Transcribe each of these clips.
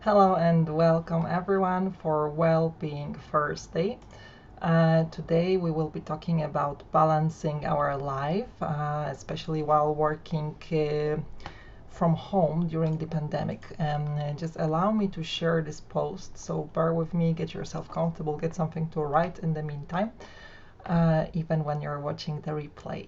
Hello and welcome everyone for Wellbeing Thursday. Today we will be talking about balancing our life, especially while working from home during the pandemic. Just allow me to share this post, so bear with me, get yourself comfortable, get something to write in the meantime, even when you're watching the replay.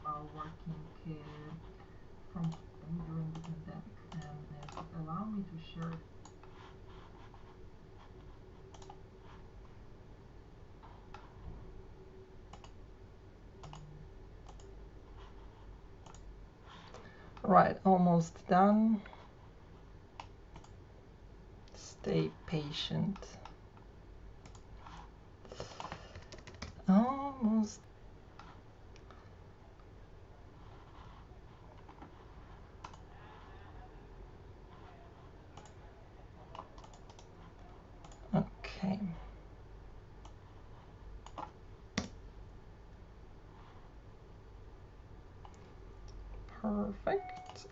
While working from home during the pandemic, just allow me to share. Right, almost done. Stay patient. Almost. Okay. Perfect.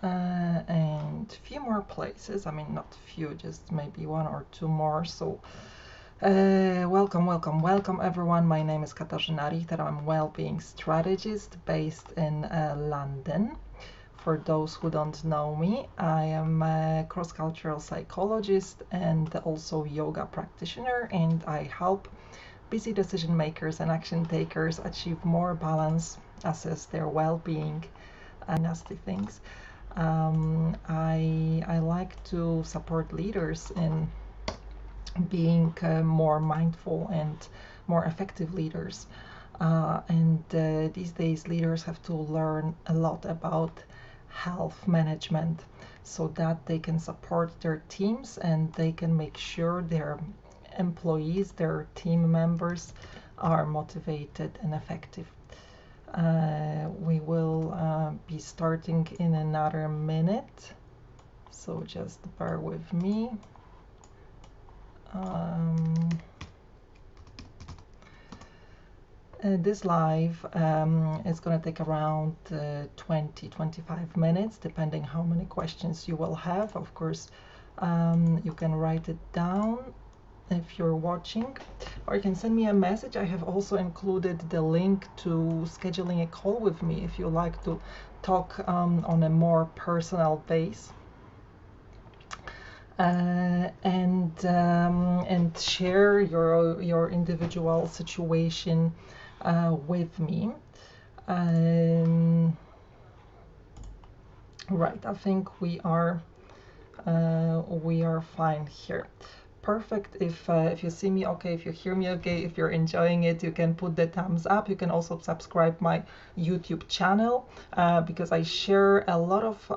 And a few more places. I mean, not few, just maybe one or two more. So, welcome everyone. My name is Katarzyna Richter. I'm Wellbeing Strategist based in London. For those who don't know me, I am a cross-cultural psychologist and also yoga practitioner, and I help busy decision makers and action takers achieve more balance, assess their well-being, and nasty things. I like to support leaders in being more mindful and more effective leaders. And these days, leaders have to learn a lot about health management so that they can support their teams and they can make sure their employees, their team members, are motivated and effective. We will be starting in another minute, so just bear with me. This live is going to take around 20-25 minutes, depending how many questions you will have. Of course, you can write it down if you're watching, or you can send me a message. I have also included the link to scheduling a call with me if you like to talk on a more personal base. And share your individual situation with me. Right, I think we are fine here. Perfect. If you see me okay, if you hear me okay, if you're enjoying it, you can put the thumbs up. You can also subscribe my YouTube channel because I share a lot of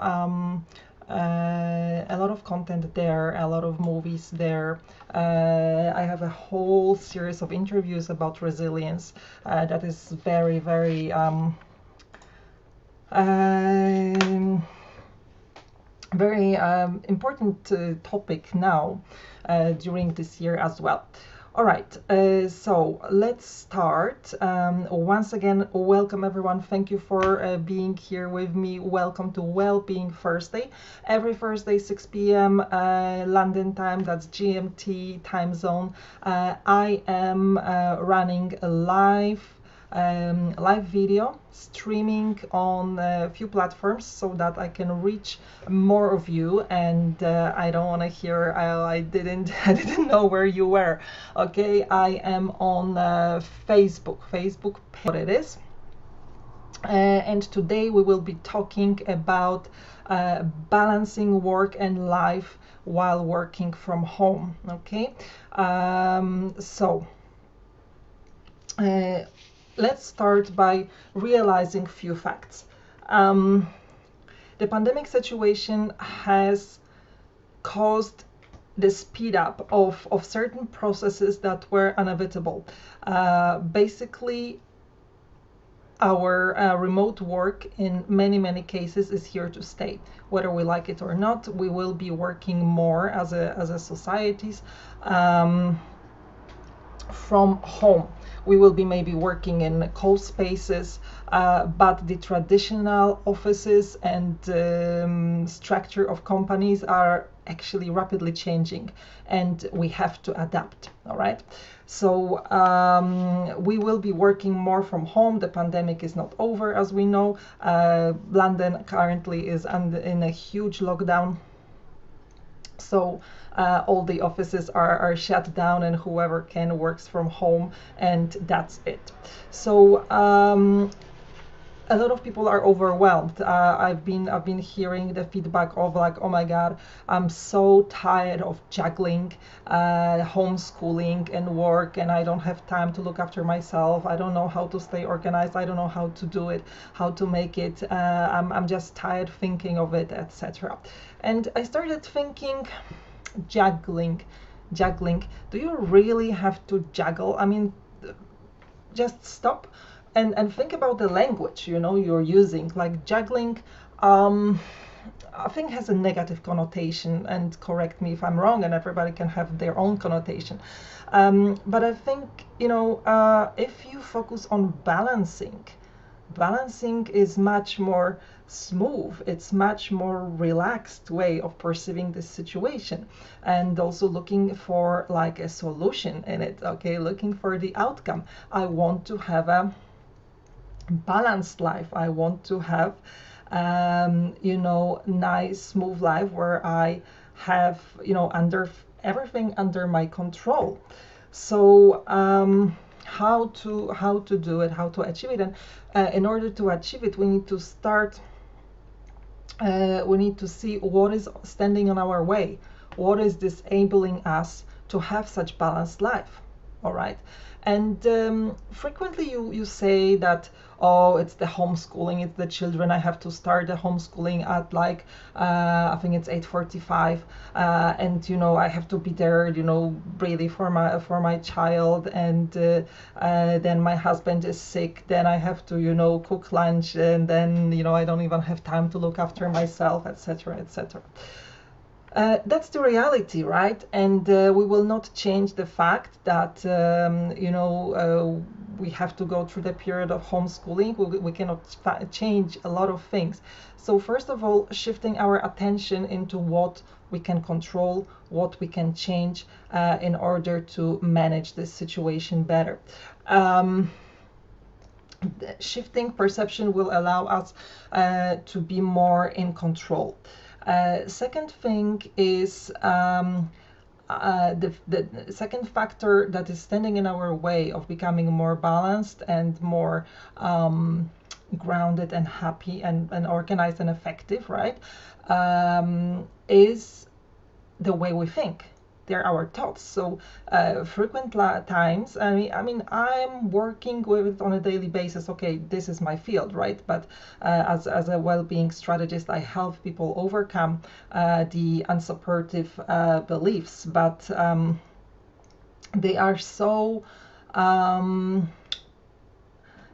content there, a lot of movies there. I have a whole series of interviews about resilience that is very, very very important topic now during this year as well. All right, so let's start. Once again, welcome everyone. Thank you for being here with me. Welcome to Wellbeing Thursday. Every Thursday, 6 p.m. London time, that's GMT time zone. I am running a live video streaming on a few platforms so that I can reach more of you, and I don't want to hear I didn't know where you were. Okay, I am on Facebook what it is. And today we will be talking about balancing work and life while working from home. Okay, so let's start by realizing few facts. The pandemic situation has caused the speed up of certain processes that were inevitable. Basically, our remote work in many cases is here to stay. Whether we like it or not, we will be working more as a societies. from home. We will be maybe working in cold spaces, but the traditional offices and structure of companies are actually rapidly changing, and we have to adapt. All right. So we will be working more from home. The pandemic is not over, as we know. London currently is in a huge lockdown. So all the offices are shut down, and whoever can works from home, and that's it. So a lot of people are overwhelmed. I've been hearing the feedback of like, oh my God, I'm so tired of juggling homeschooling and work, and I don't have time to look after myself. I don't know how to stay organized. I don't know how to do it, how to make it. I'm just tired thinking of it, etc. And I started thinking, juggling. Do you really have to juggle? I mean, just stop and think about the language you're using. Like juggling, I think has a negative connotation, and correct me if I'm wrong, and everybody can have their own connotation. But I think if you focus on balancing is much more smooth. It's much more relaxed way of perceiving this situation, and also looking for like a solution in it. Okay, looking for the outcome. I want to have a balanced life. I want to have nice smooth life where I have under everything under my control. So how to do it, how to achieve it. And in order to achieve it, we need to start we need to see what is standing on our way, what is disabling us to have such balanced life. All right. And frequently you say that, oh, it's the homeschooling, it's the children. I have to start the homeschooling at like I think it's 8:45, and I have to be there really for my child, and then my husband is sick, then I have to cook lunch, and then I don't even have time to look after myself, etc., etc. That's the reality, right? And we will not change the fact that we have to go through the period of homeschooling. We cannot change a lot of things. So first of all, shifting our attention into what we can control, what we can change in order to manage this situation better. Shifting perception will allow us to be more in control. Second thing is the second factor that is standing in our way of becoming more balanced and more grounded and happy and organized and effective, right, is the way we think. They're our thoughts. So frequent times, I mean, I'm working with it on a daily basis. Okay, this is my field, right? But as a well-being strategist, I help people overcome the unsupportive beliefs, but they are so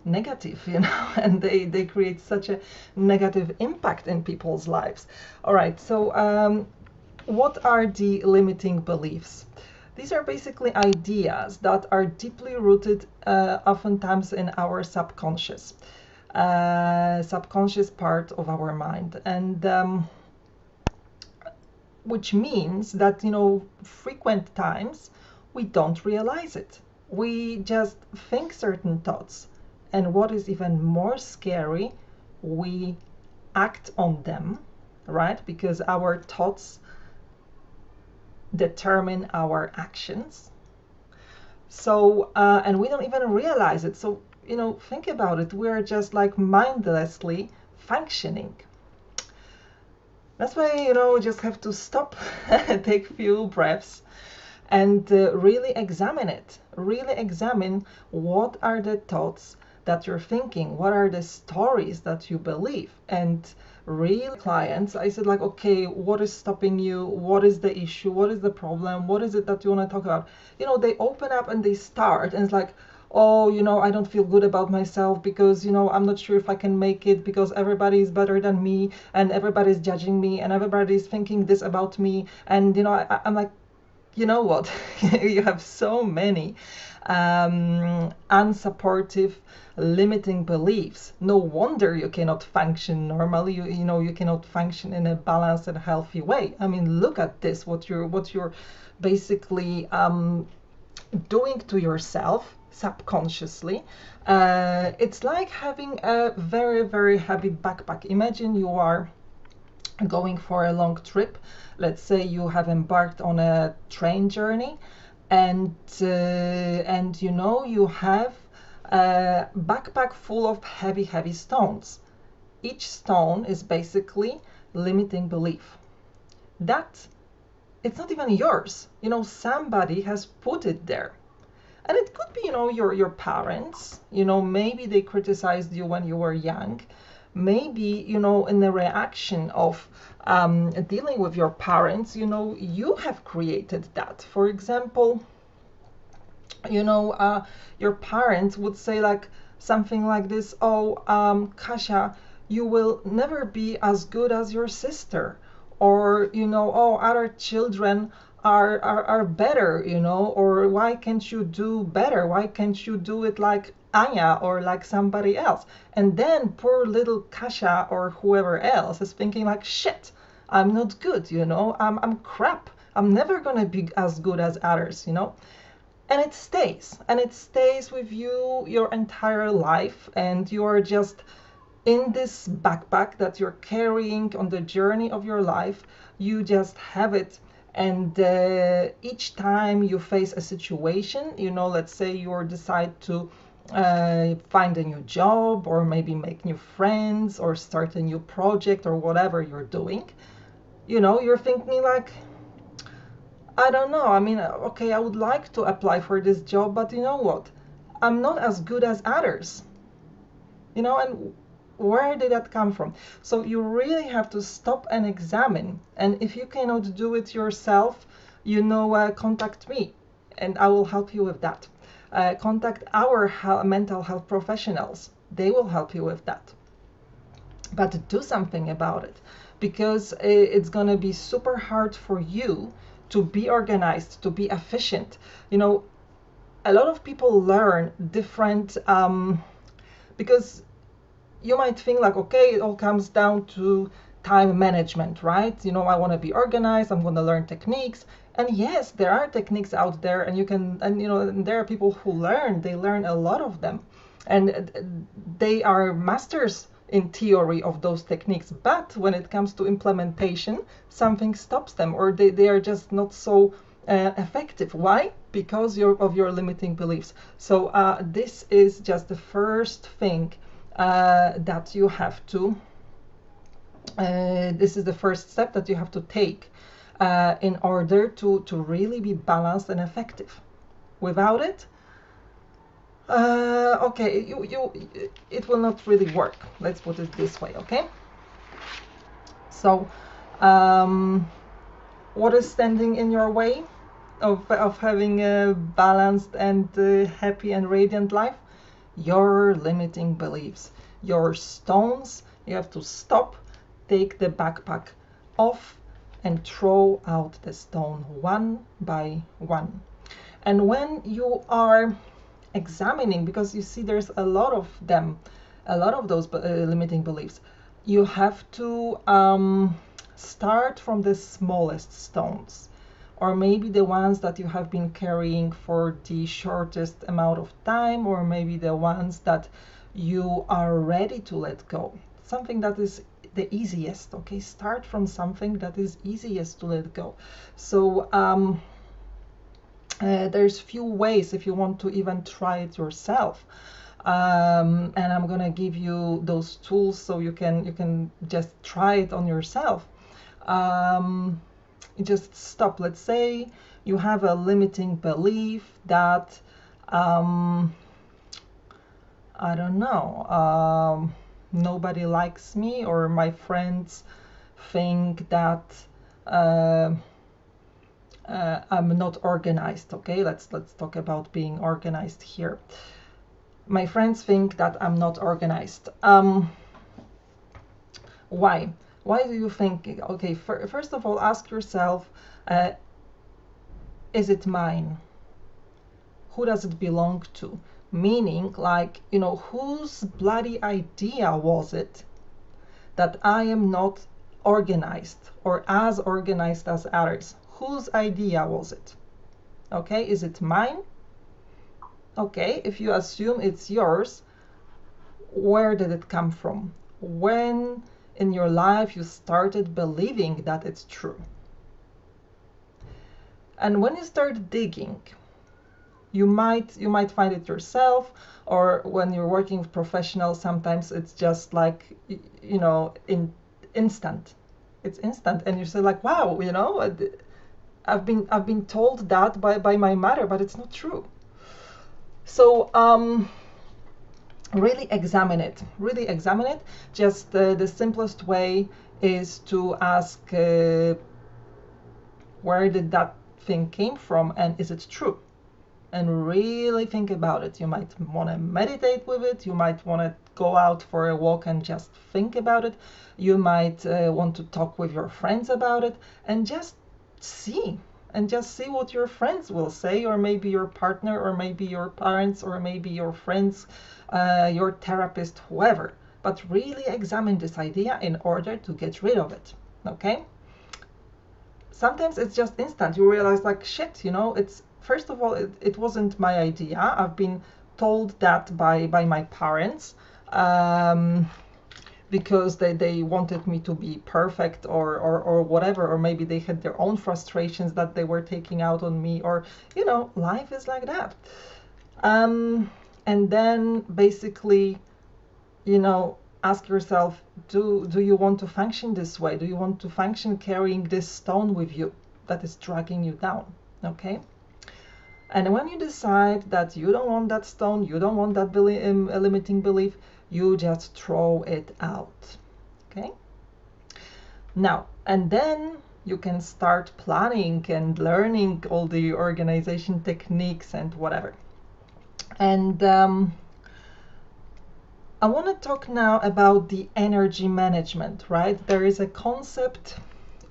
negative, and they create such a negative impact in people's lives. All right, so what are the limiting beliefs? These are basically ideas that are deeply rooted oftentimes in our subconscious part of our mind, and which means that frequent times we don't realize it. We just think certain thoughts, and what is even more scary, we act on them, right? Because our thoughts determine our actions. So and we don't even realize it. So think about it. We're just like mindlessly functioning. That's why we just have to stop, take a few breaths, and really examine it. Really examine what are the thoughts that you're thinking, what are the stories that you believe. And real clients, I said like, okay, what is stopping you? What is the issue? What is the problem? What is it that you want to talk about? They open up and they start, and it's like, oh, I don't feel good about myself because I'm not sure if I can make it, because everybody is better than me, and everybody's judging me, and everybody's thinking this about me. And I'm like, you know what? You have so many unsupportive, limiting beliefs. No wonder you cannot function normally. You cannot function in a balanced and healthy way. I mean, look at this. What you're basically doing to yourself subconsciously. It's like having a very, very heavy backpack. Imagine you are going for a long trip. Let's say you have embarked on a train journey, and you have a backpack full of heavy stones. Each stone is basically limiting belief. That it's not even yours. Somebody has put it there. And it could be, your parents. Maybe they criticized you when you were young. Maybe, in the reaction of dealing with your parents, you have created that. For example, your parents would say like something like this: oh, Kasia, you will never be as good as your sister. Or, oh, other children are better, or why can't you do better? Why can't you do it like Anya or like somebody else? And then poor little Kasia or whoever else is thinking like, shit, I'm not good, I'm crap. I'm never gonna be as good as others, And it stays with you your entire life, and you are just in this backpack that you're carrying on the journey of your life. You just have it, and each time you face a situation, let's say you decide to find a new job, or maybe make new friends, or start a new project, or whatever you're doing, you're thinking like, I don't know, I mean, okay, I would like to apply for this job, but you know what, I'm not as good as others, and where did that come from? So you really have to stop and examine. And if you cannot do it yourself, contact me and I will help you with that. Contact our mental health professionals. They will help you with that. But do something about it, because it's going to be super hard for you to be organized, to be efficient. A lot of people learn different, because you might think like, okay, it all comes down to time management, right? I want to be organized, I'm going to learn techniques. And yes, there are techniques out there, and there are people who they learn a lot of them. And they are masters in theory of those techniques. But when it comes to implementation, something stops them, or they are just not so effective. Why? Because of your limiting beliefs. So this is just the first thing that you have to, this is the first step that you have to take in order to really be balanced and effective. Without it, okay, it will not really work. Let's put it this way, okay? So, what is standing in your way of having a balanced and happy and radiant life? Your limiting beliefs, your stones. You have to stop, take the backpack off, and throw out the stone one by one. And when you are examining, because you see there's a lot of them, a lot of those limiting beliefs, you have to start from the smallest stones, or maybe the ones that you have been carrying for the shortest amount of time, or maybe the ones that you are ready to let go. Something that is the easiest, okay? Start from something that is easiest to let go. So there's few ways if you want to even try it yourself. And I'm gonna give you those tools so you can just try it on yourself. Just stop. Let's say you have a limiting belief that I don't know, nobody likes me, or my friends think that I'm not organized. Okay, let's talk about being organized here. My friends think that I'm not organized. Why? Why do you think? Okay, first of all, ask yourself, is it mine? who does it belong to? Meaning, like, whose bloody idea was it that I am not organized or as organized as others? Whose idea was it? Okay, is it mine? Okay, if you assume it's yours, where did it come from? When in your life you started believing that it's true? And when you start digging, you might find it yourself, or when you're working with professionals, sometimes it's just like, in instant. It's instant, and you say like, wow, I've been told that by my mother, but it's not true. So really examine it. Really examine it. Just the simplest way is to ask, where did that thing came from, and is it true? And really think about it. You might want to meditate with it. You might want to go out for a walk and just think about it. You might want to talk with your friends about it, and just see what your friends will say, or maybe your partner, or maybe your parents, or maybe your friends, your therapist, whoever. But really examine this idea in order to get rid of it. Okay? Sometimes it's just instant. You realize like, shit, it's, first of all, it wasn't my idea. I've been told that by my parents, because they wanted me to be perfect, or whatever, or maybe they had their own frustrations that they were taking out on me, or life is like that. And then basically, ask yourself, do you want to function this way? Do you want to function carrying this stone with you that is dragging you down? Okay. And when you decide that you don't want that stone, you don't want that limiting belief, you just throw it out. Okay? Now, and then you can start planning and learning all the organization techniques and whatever. And I want to talk now about the energy management, right? There is a concept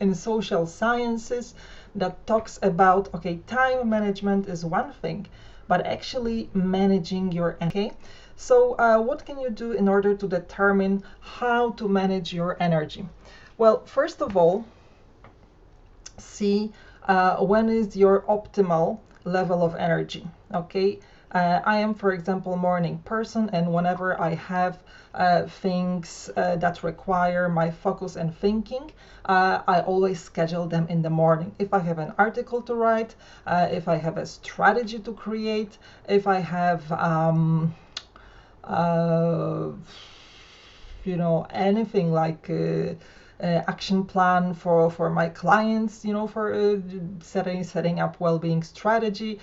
in social sciences that talks about, okay, time management is one thing, but actually managing your energy. Okay? So what can you do in order to determine how to manage your energy? Well, first of all, see when is your optimal level of energy. Okay, I am, for example, a morning person, and whenever I have things that require my focus and thinking, I always schedule them in the morning. If I have an article to write, if I have a strategy to create, if I have anything like action plan for my clients, for setting up well-being strategy,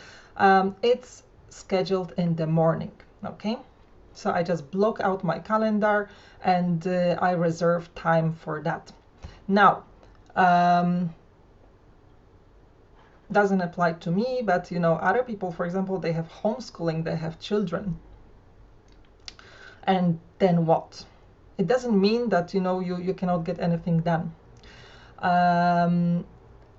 it's scheduled in the morning. Okay, so I just block out my calendar, and I reserve time for that. Now, doesn't apply to me, but other people, for example, they have homeschooling, they have children, and then what? It doesn't mean that you cannot get anything done.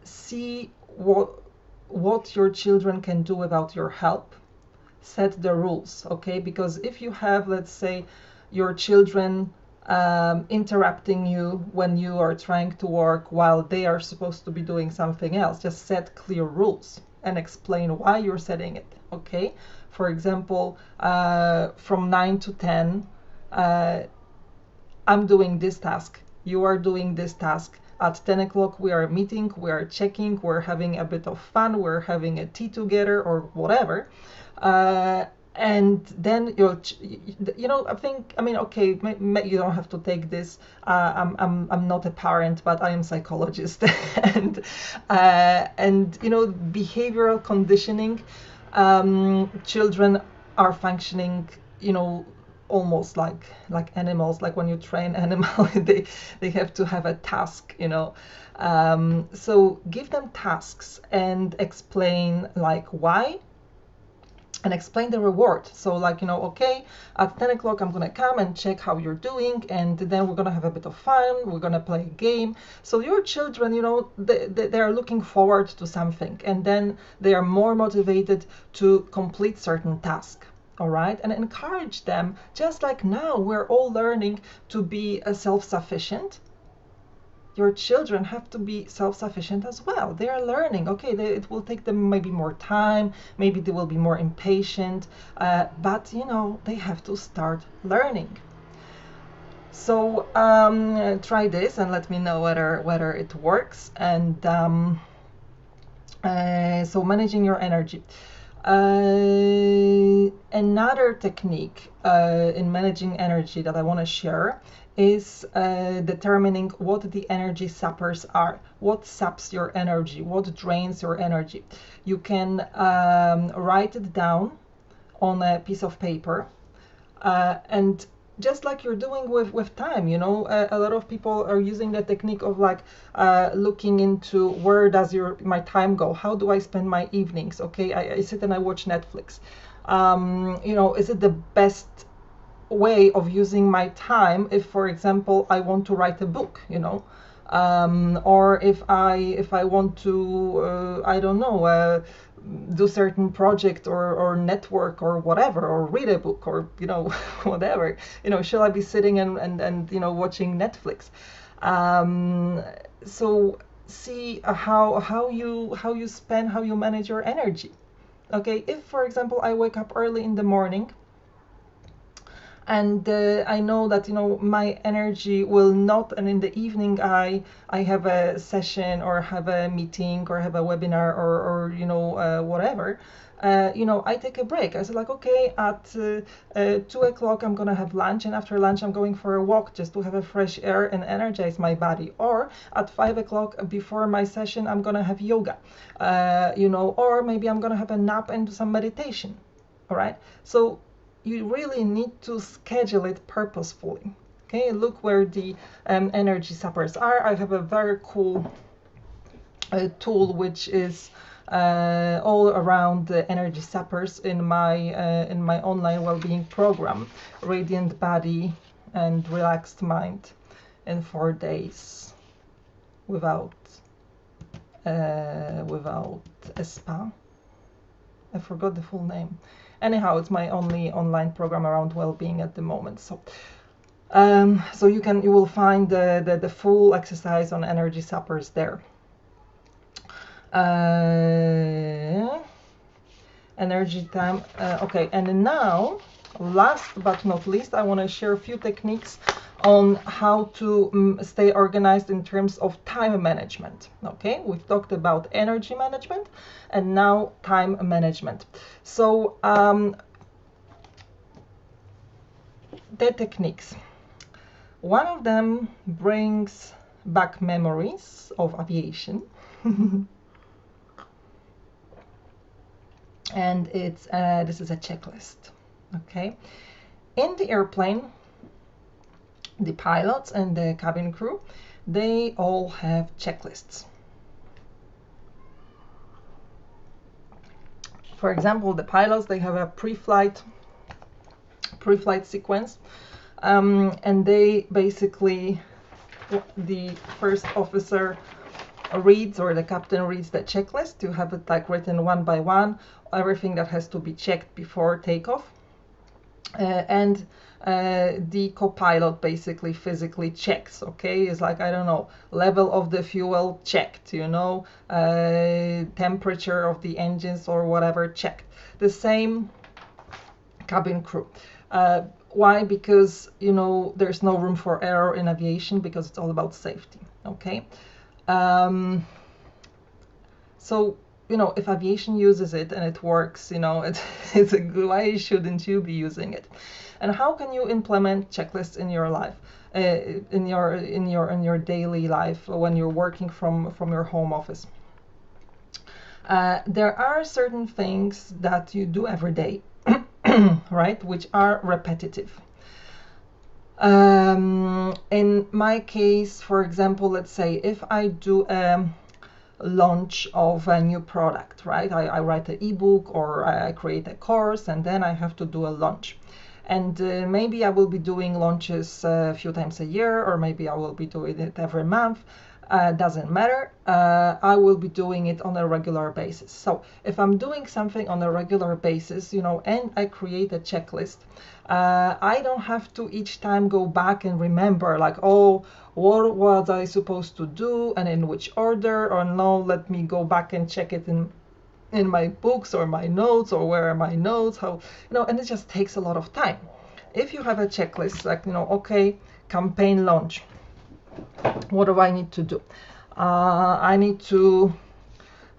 See what your children can do without your help. Set the rules, okay? Because if you have, let's say, your children interrupting you when you are trying to work while they are supposed to be doing something else, just set clear rules and explain why you're setting it, okay? For example, from 9 to 10, I'm doing this task, you are doing this task. At 10 o'clock we are meeting, we are checking, we're having a bit of fun, we're having a tea together or whatever. And then okay, you don't have to take this. I'm not a parent, but I am a psychologist, and behavioral conditioning. Children are functioning, almost like animals. Like when you train animal, they have to have a task, so give them tasks and explain like why. and explain the reward. So like, okay, at 10 o'clock I'm gonna come and check how you're doing, and then we're gonna have a bit of fun, we're gonna play a game. So your children, they are looking forward to something, and then they are more motivated to complete certain tasks. All right, and encourage them, just like now we're all learning to be self-sufficient. Your children have to be self-sufficient as well. They are learning. Okay, it will take them maybe more time, maybe they will be more impatient, but they have to start learning. So try this and let me know whether it works. And so managing your energy. Another technique in managing energy that I want to share is determining what the energy sappers are. What saps your energy? What drains your energy? You can write it down on a piece of paper, and just like you're doing with time, a lot of people are using the technique of like looking into where does my time go? How do I spend my evenings? Okay, I sit and I watch Netflix. Is it the best way of using my time if, for example, I want to write a book, or if I want to I don't know, do certain project or network or whatever, or read a book, or whatever, should I be sitting and watching Netflix? So see how you manage your energy. Okay, if, for example, I wake up early in the morning, and I know that my energy will not, and in the evening I have a session or have a meeting or have a webinar or whatever, I take a break. I say like, okay, at 2 o'clock I'm gonna have lunch, and after lunch I'm going for a walk just to have a fresh air and energize my body. Or at 5 o'clock before my session I'm gonna have yoga, or maybe I'm gonna have a nap and do some meditation. All right, so you really need to schedule it purposefully. Okay, look where the energy sappers are. I have a very cool tool which is all around the energy sappers in my online well-being program, Radiant Body and Relaxed Mind in 4 days without a spa. I forgot the full name. Anyhow, it's my only online program around well-being at the moment. So so you will find the full exercise on energy sappers there. Energy time. Okay, and now, last but not least, I want to share a few techniques on how to stay organized in terms of time management. Okay, we've talked about energy management, and now time management. So the techniques. One of them brings back memories of aviation. And it's this is a checklist. Okay, in the airplane, the pilots and the cabin crew, they all have checklists. For example, the pilots, they have a pre-flight sequence, and they basically, the first officer reads, or the captain reads, the checklist. You have it like written one by one, everything that has to be checked before takeoff, and the co-pilot basically physically checks. Okay, it's like, I don't know, level of the fuel checked, temperature of the engines or whatever checked. The same cabin crew. Why? Because there's no room for error in aviation, because it's all about safety. Okay, so if aviation uses it and it works, it's a good, why shouldn't you be using it? And how can you implement checklists in your life, in your daily life when you're working from your home office? There are certain things that you do every day, right, which are repetitive. In my case, for example, let's say if I do launch of a new product, right? I write an ebook or I create a course, and then I have to do a launch. And maybe I will be doing launches a few times a year, or maybe I will be doing it every month. Doesn't matter. I will be doing it on a regular basis. So if I'm doing something on a regular basis, and I create a checklist, I don't have to each time go back and remember like, oh, what was I supposed to do and in which order, or no, let me go back and check it in my books or my notes, or where are my notes, how, and it just takes a lot of time. If you have a checklist, like, okay, campaign launch, what do I need to do? I need to,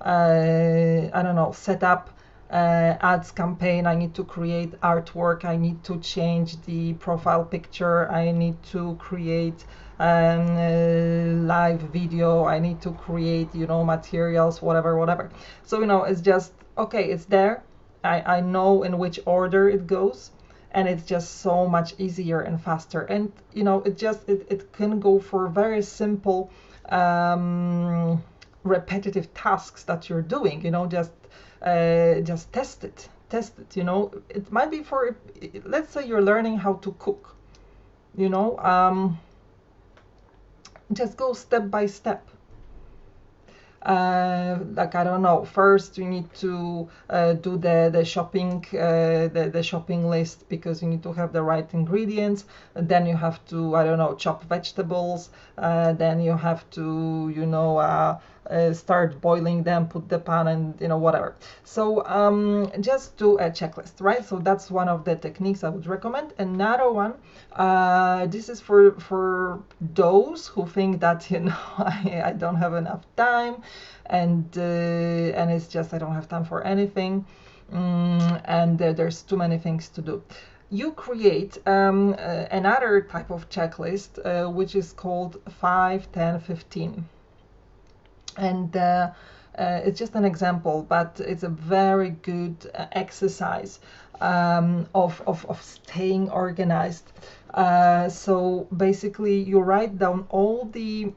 I don't know, set up ads campaign. I need to create artwork. I need to change the profile picture. I need to create live video. I need to create, materials, whatever. So, it's just, okay, it's there. I know in which order it goes. And it's just so much easier and faster. And it can go for very simple repetitive tasks that you're doing. Just test it. It might be for, let's say you're learning how to cook. Just go step by step. Like, I don't know, first you need to do the shopping the shopping list, because you need to have the right ingredients. And then you have to, I don't know, chop vegetables. Then you have to, start boiling them, put the pan, and whatever. So just do a checklist, right? So that's one of the techniques I would recommend. Another one, this is for those who think that I don't have enough time, and it's just I don't have time for anything, and there's too many things to do. You create another type of checklist, which is called 5, 10, 15. And it's just an example, but it's a very good exercise of staying organized. So basically, you write down all the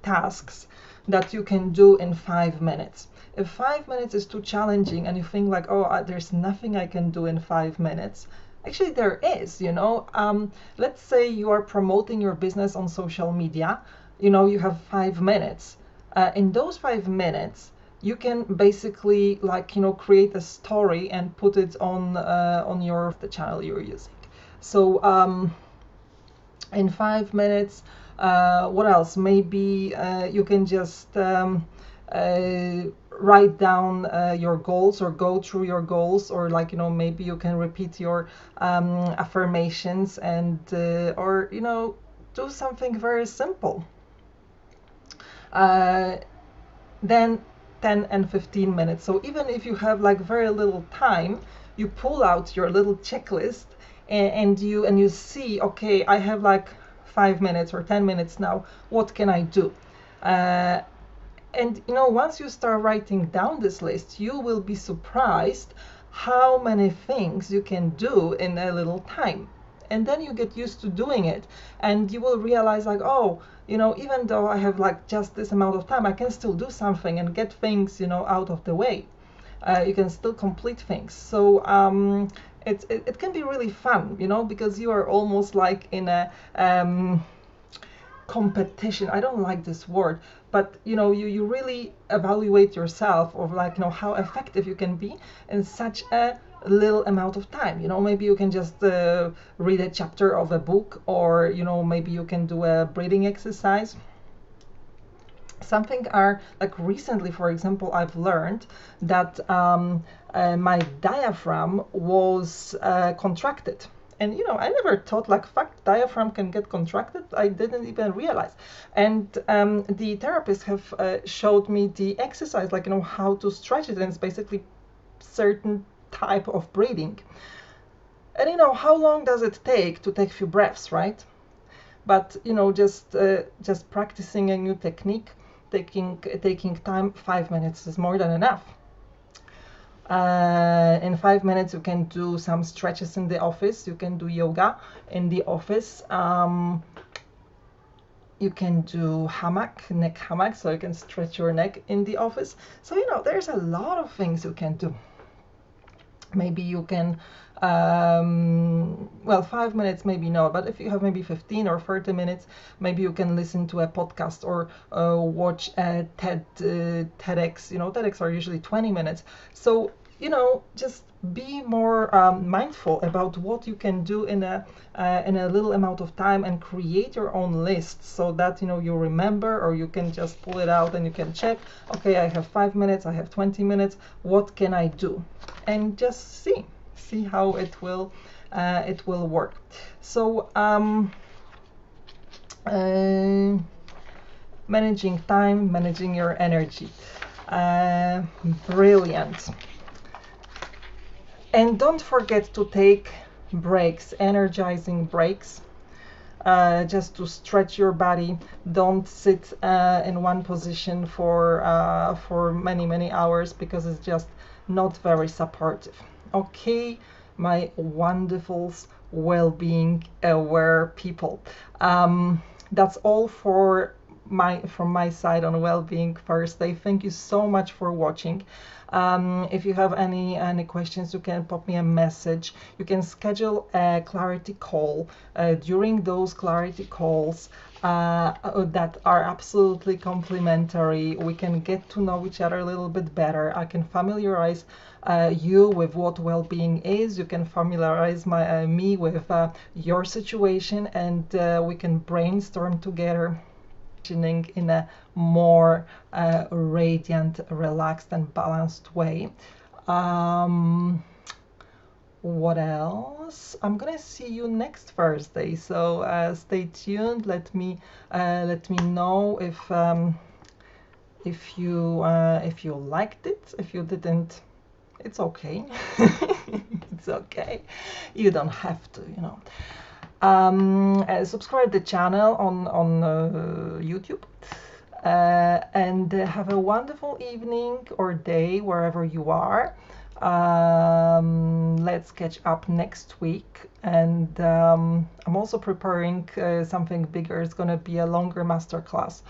tasks that you can do in 5 minutes. If 5 minutes is too challenging and you think like, oh, there's nothing I can do in 5 minutes, actually there is. Let's say you are promoting your business on social media. You have 5 minutes. In those 5 minutes, you can basically create a story and put it on the channel you're using. So in 5 minutes, what else? Maybe you can just write down your goals, or go through your goals, or maybe you can repeat your affirmations, and or do something very simple. Then 10 and 15 minutes. So even if you have very little time, you pull out your little checklist, and you see, okay, I have 5 minutes or 10 minutes now. What can I do? And once you start writing down this list, you will be surprised how many things you can do in a little time. And then you get used to doing it, and you will realize oh, even though I have just this amount of time, I can still do something and get things out of the way. You can still complete things. So it can be really fun, because you are almost in a competition. I don't like this word, but you really evaluate yourself of how effective you can be in such a little amount of time. Maybe you can just read a chapter of a book, or maybe you can do a breathing exercise. Something recently, for example, I've learned that my diaphragm was contracted. And I never thought fact diaphragm can get contracted. I didn't even realize. And the therapists have showed me the exercise, how to stretch it. And it's basically certain type of breathing. And how long does it take to take a few breaths, right? But just practicing a new technique, taking time, 5 minutes is more than enough. In 5 minutes, you can do some stretches in the office. You can do yoga in the office. You can do neck hammock, so you can stretch your neck in the office. So, you know, there's a lot of things you can do. Maybe you can, well, 5 minutes, maybe no, but if you have maybe 15 or 30 minutes, maybe you can listen to a podcast or watch a TEDx. You know, TEDx are usually 20 minutes. So, you know, just be more mindful about what you can do in a little amount of time, and create your own list so that, you know, you remember, or you can just pull it out and you can check, okay, I have 5 minutes, I have 20 minutes, what can I do? And just see how it will work. So managing time, managing your energy, brilliant. And don't forget to take breaks, energizing breaks, just to stretch your body. Don't sit in one position for many hours, because it's just not very supportive. Okay, my wonderful well-being aware people. That's all from my side on Wellbeing Thursday. Thank you so much for watching. If you have any questions, you can pop me a message. You can schedule a clarity call. During those clarity calls that are absolutely complimentary, we can get to know each other a little bit better. I can familiarize you with what well-being is. You can familiarize me with your situation, and we can brainstorm together in a more radiant, relaxed, and balanced way. What else? I'm gonna see you next Thursday, so stay tuned. Let me know if you liked it. If you didn't, it's okay. It's okay. You don't have to, you know. Subscribe the channel on YouTube, and have a wonderful evening or day wherever you are. Let's catch up next week, and I'm also preparing something bigger. It's going to be a longer masterclass,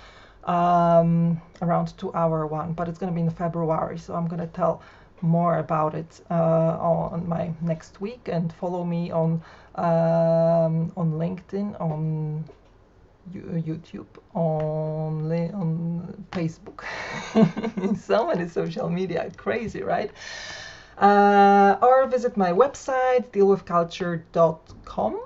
around 2-hour one, but it's going to be in February, so I'm going to tell more about it on my next week. And follow me on LinkedIn, on YouTube, on Facebook. So many social media, crazy, right? Or visit my website, dealwithculture.com,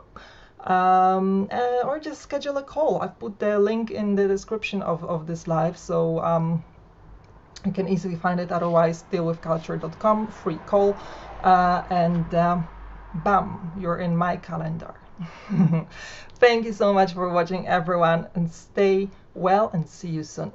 or just schedule a call. I've put the link in the description of this live, so you can easily find it. Otherwise, dealwithculture.com, free call, and bam, you're in my calendar. Thank you so much for watching, everyone, and stay well, and see you soon.